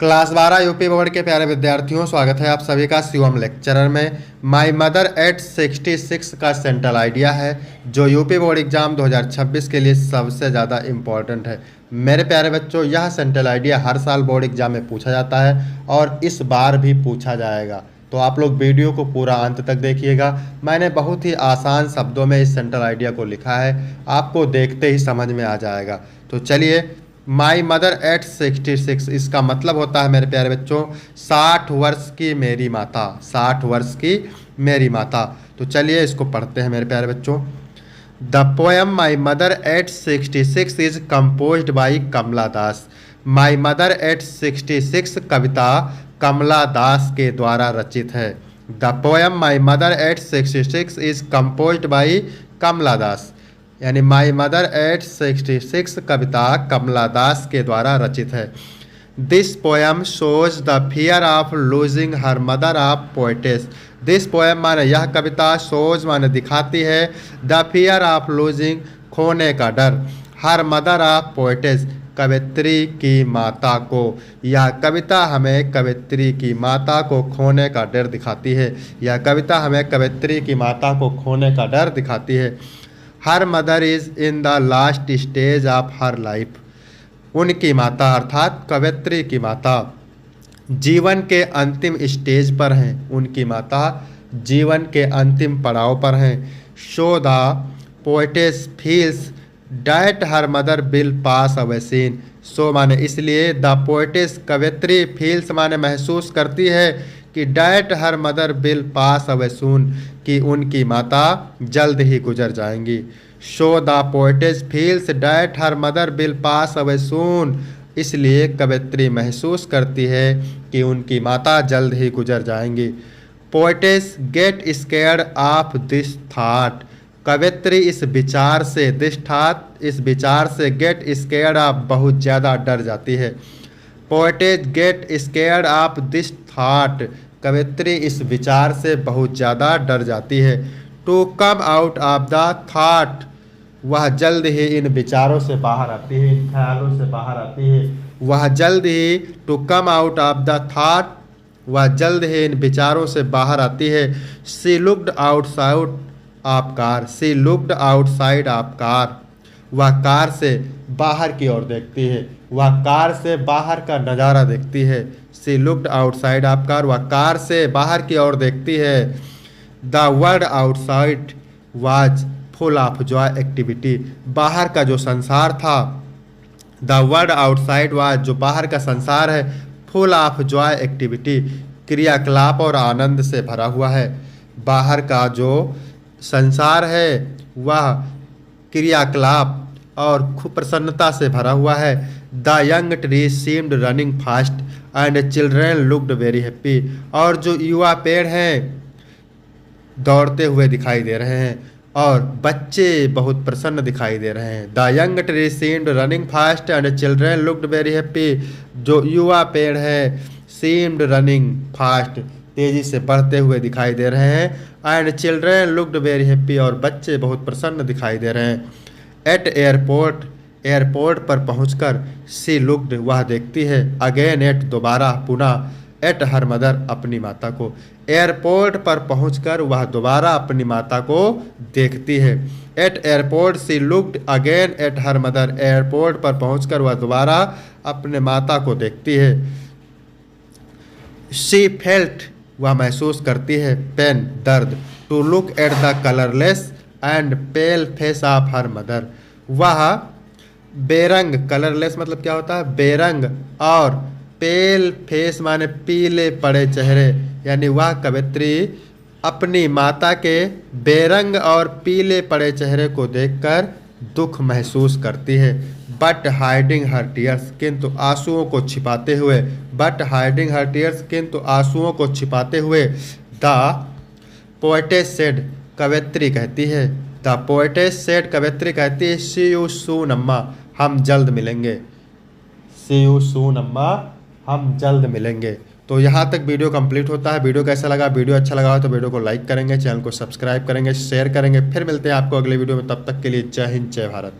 Class 12 UP board के प्यारे विद्यार्थियों, स्वागत है आप सभी का शिवम लेक्चरर में। माई मदर एट 66 का सेंट्रल आइडिया है जो यूपी बोर्ड एग्जाम 2026 के लिए सबसे ज़्यादा इम्पॉर्टेंट है। मेरे प्यारे बच्चों, यह सेंट्रल आइडिया हर साल बोर्ड एग्जाम में पूछा जाता है और इस बार भी पूछा जाएगा, तो आप लोग वीडियो को पूरा अंत तक देखिएगा। मैंने बहुत ही आसान शब्दों में इस सेंट्रल आइडिया को लिखा है, आपको देखते ही समझ में आ जाएगा। तो चलिए, माई मदर एट 66, इसका मतलब होता है मेरे प्यारे बच्चों 60 वर्ष की मेरी माता, 60 वर्ष की मेरी माता। तो चलिए इसको पढ़ते हैं मेरे प्यारे बच्चों। The poem my mother at 66 is composed by Kamala Das. My mother at 66 कविता कमला दास के द्वारा रचित है। The poem my mother at 66 is composed by Kamala Das, यानी माई मदर एट 66 कविता कमला दास के द्वारा रचित है। This poem shows the fear of losing her mother of poetess. This poem माने यह कविता, शोज माने दिखाती है, द फियर ऑफ लूजिंग खोने का डर, हर मदर ऑफ पोएटेस कवित्री की माता को। यह कविता हमें कवित्री की माता को खोने का डर दिखाती है। यह कविता हमें कवित्री की माता को खोने का डर दिखाती है। Her mother is in the last stage of her life. उनकी माता अर्थात कवित्री की माता जीवन के अंतिम स्टेज पर हैं। उनकी माता जीवन के अंतिम पड़ाव पर हैं। So the poetess feels that her mother will pass away soon. So माने इसलिए, द पोएटेस कवित्री फील्स माने महसूस करती है कि that her mother will pass away soon, कि उनकी माता जल्द ही गुजर जाएंगी। So the poetess feels that her mother will pass away soon, इसलिए कवित्री महसूस करती है कि उनकी माता जल्द ही गुजर जाएंगी। Poetess get scared of this thought. कवित्री इस विचार से, दिस थॉट इस विचार से, गेट स्केयर्ड ऑफ बहुत ज़्यादा डर जाती है। Poetess get scared of this thought, कवित्री इस विचार से बहुत ज़्यादा डर जाती है। To come out of the thought, वह जल्द ही इन विचारों से बाहर आती है, इन ख्यालों से बाहर आती है। वह जल्द ही, to come out of the thought, वह जल्द ही इन विचारों से बाहर आती है। She looked outside of car. She looked outside of car, वह कार से बाहर की ओर देखती है। वह कार से बाहर का नज़ारा देखती है। She looked outside of car, वह कार से बाहर की ओर देखती है। The world outside was full of Joy activity. बाहर का जो संसार था, द वर्ल्ड आउटसाइड वाज, जो बाहर का संसार है, फुल ऑफ जॉय एक्टिविटी, क्रियाकलाप और आनंद से भरा हुआ है। बाहर का जो संसार है वह क्रियाकलाप और खूब प्रसन्नता से भरा हुआ है। The young tree seemed running fast and children looked very happy. और जो युवा पेड़ हैं दौड़ते हुए दिखाई दे रहे हैं और बच्चे बहुत प्रसन्न दिखाई दे रहे हैं। The young tree seemed running fast and children looked very happy. जो युवा पेड़ है सीम्ड रनिंग फास्ट, तेजी से बढ़ते हुए दिखाई दे रहे हैं। And children looked very happy, और बच्चे बहुत प्रसन्न दिखाई दे रहे हैं। एट एयरपोर्ट, एयरपोर्ट पर पहुंचकर सी लुक्ड, वह देखती है। अगेन एट, दोबारा, पुनः। एट हर मदर, अपनी माता को। एयरपोर्ट पर पहुंचकर वह दोबारा अपनी माता को देखती है। At airport she looked again at her mother. Airport पर पहुंचकर वह दोबारा अपने माता को देखती है। शी फेल्ट, वह महसूस करती है, पेन, दर्द, to look at the colourless and pale face of her mother. वह बेरंग, कलरलेस मतलब क्या होता है, बेरंग, और पेल फेस माने पीले पड़े चेहरे, यानी वह कवित्री अपनी माता के बेरंग और पीले पड़े चेहरे को देखकर दुख महसूस करती है। बट हाइडिंग हर टीयर्स, किंतु आंसुओं को छिपाते हुए। बट हाइडिंग हर टीयर्स, किंतु आंसुओं को छिपाते हुए। द पोएटेस सेड, कवित्री कहती है। द पोएटेस सेड, कवित्री कहती है, सी यू सून अम्मा, हम जल्द मिलेंगे। सी यू सून अम्मा, हम जल्द मिलेंगे। तो यहाँ तक वीडियो कंप्लीट होता है। वीडियो कैसा लगा? वीडियो अच्छा लगा हो तो वीडियो को लाइक करेंगे, चैनल को सब्सक्राइब करेंगे, शेयर करेंगे। फिर मिलते हैं आपको अगले वीडियो में, तब तक के लिए जय हिंद, जय भारत।